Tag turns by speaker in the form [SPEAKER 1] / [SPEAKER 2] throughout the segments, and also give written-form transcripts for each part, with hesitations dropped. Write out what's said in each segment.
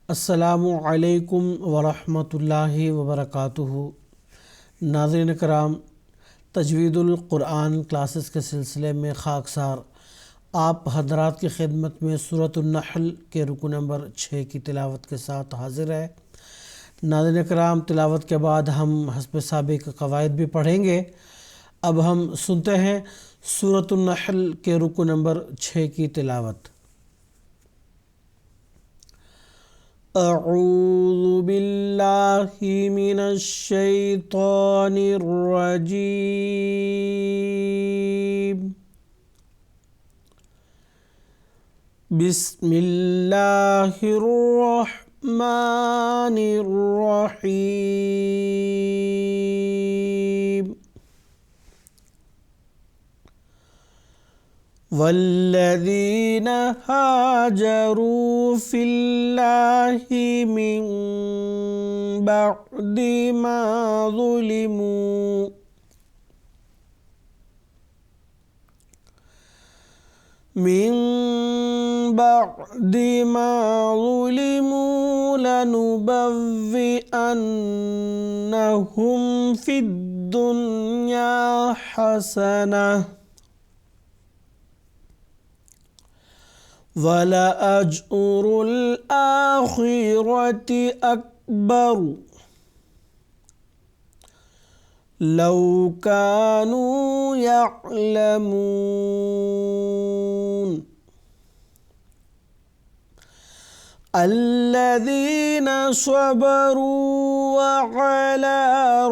[SPEAKER 1] السلام علیکم ورحمۃ اللہ وبرکاتہ۔ ناظرین کرام، تجوید القرآن کلاسز کے سلسلے میں خاکسار آپ حضرات کی خدمت میں سورۃ النحل کے رکوع نمبر 6 کی تلاوت کے ساتھ حاضر ہے۔ ناظرین کرام، تلاوت کے بعد ہم حسب سابق قواعد بھی پڑھیں گے۔ اب ہم سنتے ہیں سورۃ النحل کے رکوع نمبر 6 کی تلاوت۔ اعوذ باللہ من الشیطان الرجیم، بسم اللہ الرحمن الرحیم۔ والذین ہاجروا فی اللہ من بعد ما ظلموا لنبوئنہم فی الدنیا حسنہ وَلَأَجْرُ الْآخِرَةِ أَكْبَرُ لَوْ كَانُوا يَعْلَمُونَ۔ الَّذِينَ صَبَرُوا وَعَلَى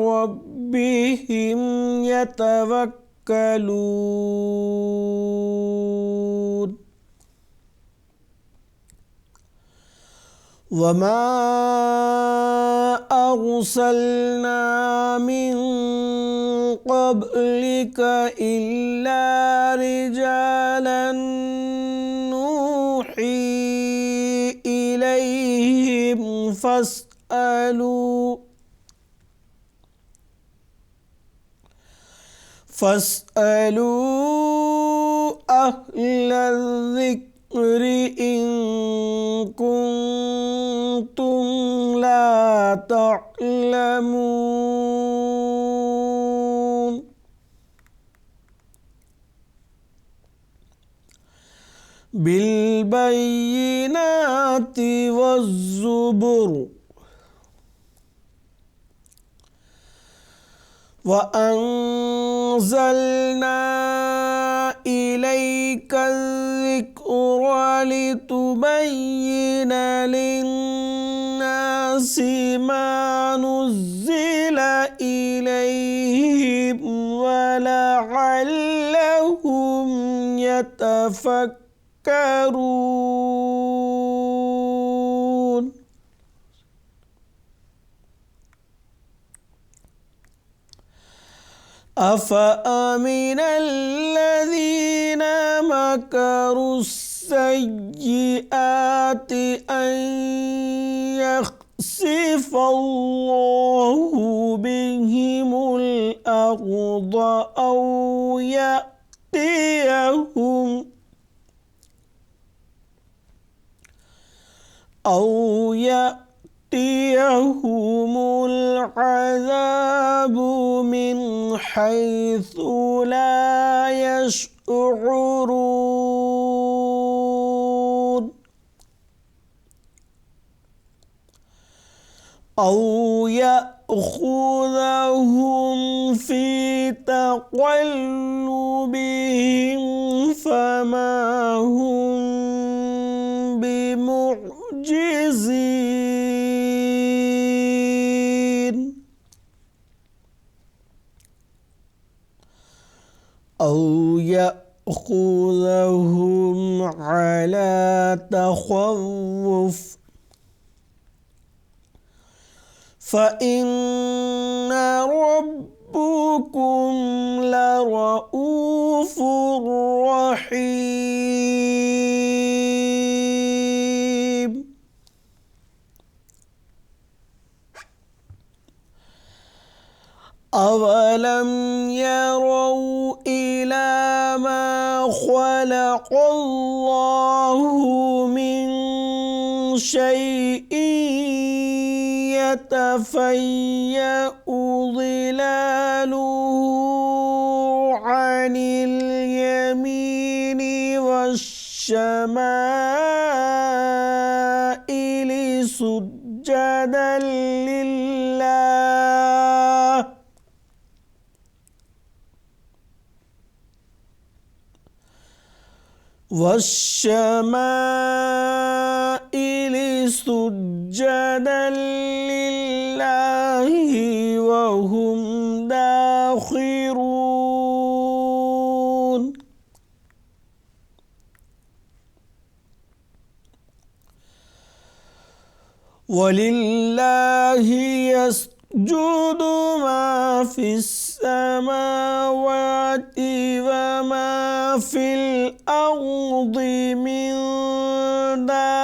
[SPEAKER 1] رَبِّهِمْ يَتَوَكَّلُونَ۔ وَمَا أَرْسَلْنَا مِن قَبْلِكَ إِلَّا رِجَالًا نُوحِي إِلَيْهِمْ فَاسْأَلُوا أَهْلَ الذِّكْرِ إِن كُنتُمْ لَا تَعْلَمُونَ۔ بِالْبَيِّنَاتِ وَالزُّبُرِ وَأَنزَلْنَا إِلَيْكَ الذِّكْرَ لِتُبَيِّنَ لِلنَّاسِ مَا نُزِّلَ إِلَيْهِمْ وَلَعَلَّهُمْ يَتَفَكَّرُونَ۔ أَفَأَمِنَ الَّذِينَ مَكَرُوا السَّيِّئَاتِ أَن يَخْسِفَ اللَّهُ بِهِمُ الْأَرْضَ أَوْ يَأْتِيَهُمُ الْعَذَابُ مِنْ حَيْثُ لَا يَشْعُرُونَ، أَوْ يَأْخُذَهُمْ فِي تَقَلُّبِهِمْ فَمَا هُمْ بِمُعْجِزِينَ، أَوْ يَأْخُذَهُمْ عَلَى تَخَوُّفٍ فَإِنَّ رَبَّكُمْ لَرَءُوفٌ رَحِيمٌ۔ أَوَلَمْ يَرَوْا إِلَى مَا خَلَقَ اللَّهُ مِن شيء يتفيأ ظلاله عن اليمين والشمائل سجدا لله والشمائل سجدا لله وهم داخرون ولله يسجد ما في السماوات وما في الأرض من دابة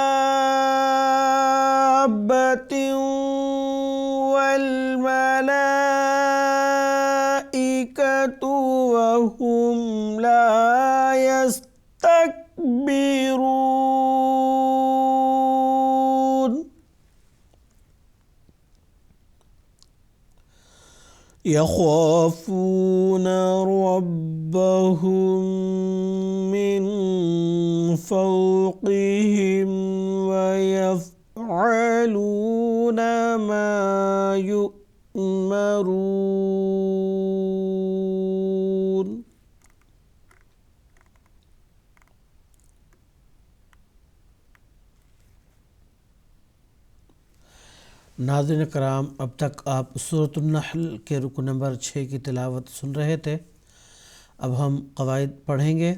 [SPEAKER 1] والملائكة وهم لا يستكبرون يخافون ربهم من فوقهم ويفعلون ما يؤمرون ناظرین کرام، اب تک آپ سورۃ النحل کے رکو نمبر 6 کی تلاوت سن رہے تھے۔ اب ہم قواعد پڑھیں گے۔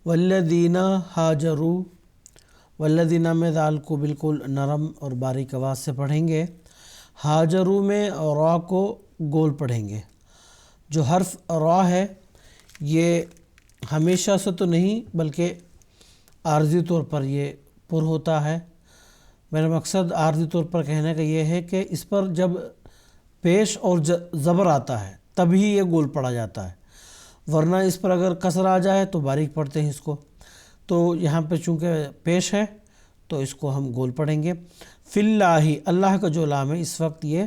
[SPEAKER 1] والذین ہاجروا، والذین میں ذال کو بالکل نرم اور باریک آواز سے پڑھیں گے۔ ہاجروا میں را کو گول پڑھیں گے۔ جو حرف را ہے یہ ہمیشہ سے تو نہیں بلکہ عارضی طور پر یہ پر ہوتا ہے۔ میرا مقصد عارضی طور پر کہنے کا یہ ہے کہ اس پر جب پیش اور زبر آتا ہے تبھی یہ گول پڑھا جاتا ہے، ورنہ اس پر اگر کسر آ جائے تو باریک پڑھتے ہیں اس کو۔ تو یہاں پہ چونکہ پیش ہے تو اس کو ہم گول پڑھیں گے۔ فی اللہ، اللہ کا جو لام ہے اس وقت یہ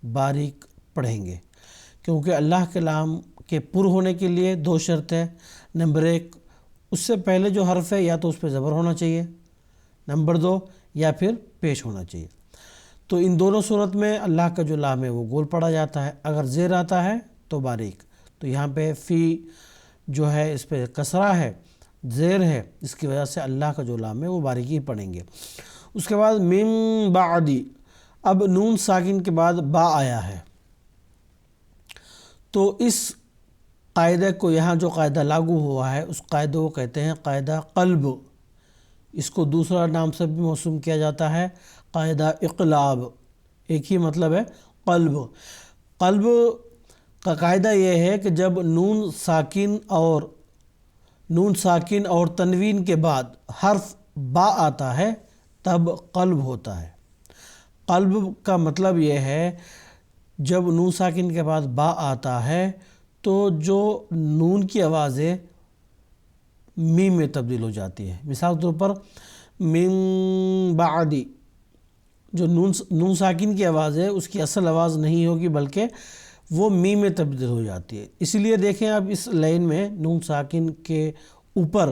[SPEAKER 1] باریک پڑھیں گے، کیونکہ اللہ کے لام کے پر ہونے کے لیے 2 شرط ہے۔ نمبر 1، اس سے پہلے جو حرف ہے یا تو اس پہ زبر ہونا چاہیے، نمبر 2 یا پھر پیش ہونا چاہیے۔ تو ان دونوں صورت میں اللہ کا جو لام ہے وہ گول پڑھا جاتا ہے، اگر زیر آتا ہے تو باریک۔ تو یہاں پہ فی جو ہے اس پہ کسرہ ہے، زیر ہے، اس کی وجہ سے اللہ کا جو لام ہے وہ باریک ہی پڑھیں گے۔ اس کے بعد من بعدی، اب نون ساکن کے بعد با آیا ہے، تو اس قاعدے کو یہاں جو قاعدہ لاگو ہوا ہے اس قاعدے کو کہتے ہیں قاعدہ قلب۔ اس کو دوسرا نام سے بھی موسوم کیا جاتا ہے قاعدہ اقلاب، ایک ہی مطلب ہے قلب۔ قلب کا قاعدہ یہ ہے کہ جب نون ساکن اور تنوین کے بعد حرف با آتا ہے تب قلب ہوتا ہے۔ قلب کا مطلب یہ ہے جب نون ساکن کے بعد با آتا ہے تو جو نون کی آواز ہے میم میں تبدیل ہو جاتی ہے۔ مثال کے طور پر من بعدی، جو نون ساکن کی آواز ہے اس کی اصل آواز نہیں ہوگی بلکہ وہ میم میں تبدیل ہو جاتی ہے۔ اس لیے دیکھیں اب اس لائن میں نون ساکن کے اوپر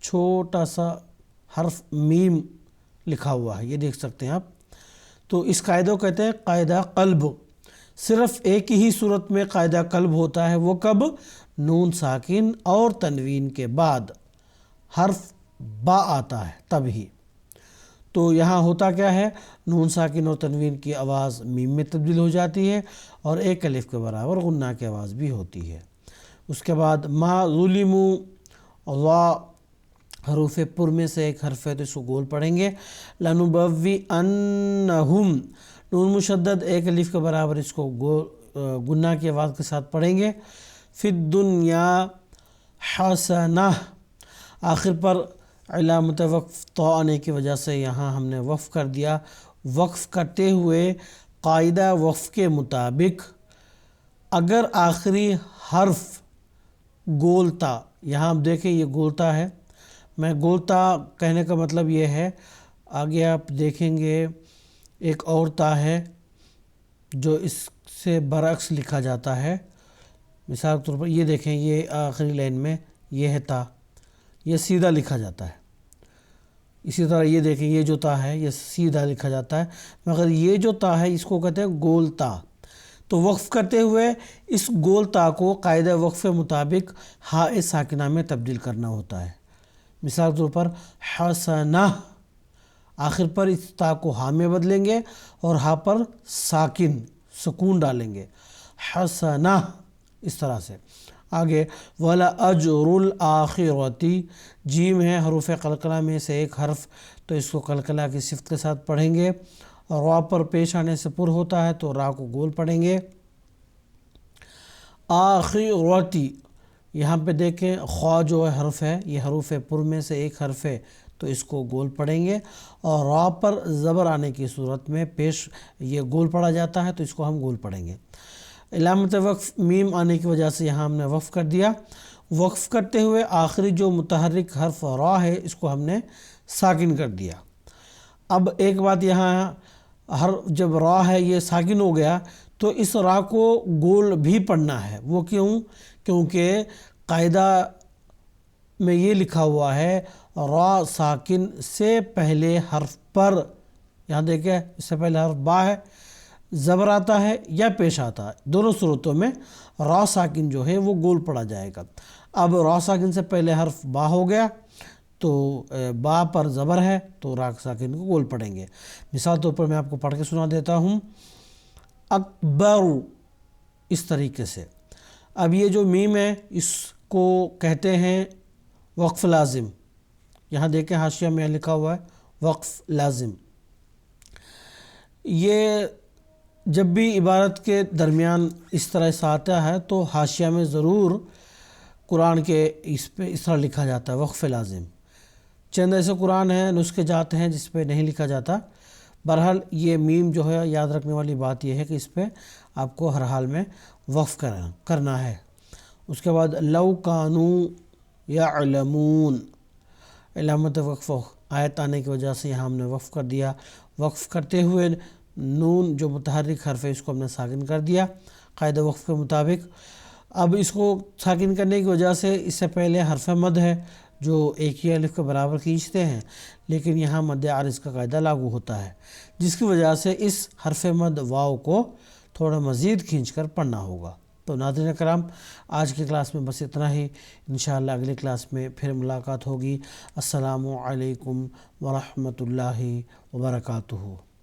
[SPEAKER 1] چھوٹا سا حرف میم لکھا ہوا ہے، یہ دیکھ سکتے ہیں آپ۔ تو اس قاعدہ کو کہتے ہیں قاعدہ قلب۔ صرف ایک ہی صورت میں قاعدہ قلب ہوتا ہے، وہ کب؟ نون ساکن اور تنوین کے بعد حرف با آتا ہے تب ہی۔ تو یہاں ہوتا کیا ہے، نون ساکن اور تنوین کی آواز میم میں تبدیل ہو جاتی ہے اور ایک الف کے برابر غنہ کی آواز بھی ہوتی ہے۔ اس کے بعد ما ظلموا، وا حروف پر میں سے ایک حرف ہے تو اس کو گول پڑھیں گے۔ لنبوئنہم، نون مشدد ایک الف کے برابر اس کو غنہ کی آواز کے ساتھ پڑھیں گے۔ فی الدنیا حسنہ، آخر پر علامت وقف تو آنے کی وجہ سے یہاں ہم نے وقف کر دیا۔ وقف کرتے ہوئے قاعدہ وقف کے مطابق اگر آخری حرف گولتا، یہاں آپ دیکھیں یہ گولتا ہے، میں گولتا کہنے کا مطلب یہ ہے آگے آپ دیکھیں گے ایک اور تا ہے جو اس سے برعکس لکھا جاتا ہے. مثال کے طور پر یہ دیکھیں، یہ آخری لائن میں یہ ہے تا، یہ سیدھا لکھا جاتا ہے. اسی طرح یہ دیکھیں، یہ جو تا ہے یہ سیدھا لکھا جاتا ہے، مگر یہ جو تا ہے اس کو کہتے ہیں گول تا. تو وقف کرتے ہوئے اس گول تا کو قاعدہ وقف کے مطابق ہاء ساکنہ میں تبدیل کرنا ہوتا ہے. مثال کے طور پر حسنہ، آخر پر اس تا کو ہاء میں بدلیں گے اور ہاء پر سکون ڈالیں گے، حسنہ، اس طرح سے. آگے وَلَأَجْرُ الْآخِرَةِ، جیم ہے حروف قلقلہ میں سے ایک حرف، تو اس کو قلقلہ کی صفت کے ساتھ پڑھیں گے، اور را پر پیش آنے سے پر ہوتا ہے تو را کو گول پڑھیں گے. آخرتی، یہاں پہ دیکھیں خوا جو حرف ہے یہ حروف پر میں سے ایک حرف ہے تو اس کو گول پڑھیں گے، اور را پر زبر آنے کی صورت میں پیش یہ گول پڑھا جاتا ہے تو اس کو ہم گول پڑھیں گے. علامت وقف میم آنے کی وجہ سے یہاں ہم نے وقف کر دیا. وقف کرتے ہوئے آخری جو متحرک حرف را ہے اس کو ہم نے ساکن کر دیا. اب ایک بات یہاں، جب را ہے یہ ساکن ہو گیا تو اس را کو گول بھی پڑھنا ہے. وہ کیونکہ قاعدہ میں یہ لکھا ہوا ہے را ساکن سے پہلے حرف پر، یہاں دیکھیں اس سے پہلے حرف با ہے، زبر آتا ہے یا پیش آتا ہے، دونوں صورتوں میں را ساکن جو ہے وہ گول پڑا جائے گا. اب را ساکن سے پہلے حرف با ہو گیا تو با پر زبر ہے تو را ساکن کو گول پڑھیں گے. مثال طور پر میں آپ کو پڑھ کے سنا دیتا ہوں، اکبر، اس طریقے سے. اب یہ جو میم ہے اس کو کہتے ہیں وقف لازم. یہاں دیکھیں حاشیہ میں لکھا ہوا ہے وقف لازم. یہ جب بھی عبارت کے درمیان اس طرح سے آتا ہے تو حاشیہ میں ضرور قرآن کے اس پہ اس طرح لکھا جاتا ہے وقف لازم. چند ایسے قرآن ہیں، نسخے جاتے ہیں جس پہ نہیں لکھا جاتا. بہرحال یہ میم جو ہے یاد رکھنے والی بات یہ ہے کہ اس پہ آپ کو ہر حال میں وقف کرنا ہے. اس کے بعد لو کانوا یعلمون، علامت وقف آیت آنے کی وجہ سے یہاں ہم نے وقف کر دیا. وقف کرتے ہوئے نون جو متحرک حرف ہے اس کو ہم نے ساکن کر دیا قاعدہ وقف کے مطابق. اب اس کو ساکن کرنے کی وجہ سے اس سے پہلے حرف مد ہے جو ایک ہی الف کے برابر کھینچتے ہیں، لیکن یہاں مد عارض کا قاعدہ لاگو ہوتا ہے، جس کی وجہ سے اس حرف مد واو کو تھوڑا مزید کھینچ کر پڑھنا ہوگا. تو ناظرین کرام، آج کی کلاس میں بس اتنا ہی. انشاءاللہ اگلی کلاس میں پھر ملاقات ہوگی. السلام علیکم ورحمۃ اللہ وبرکاتہ.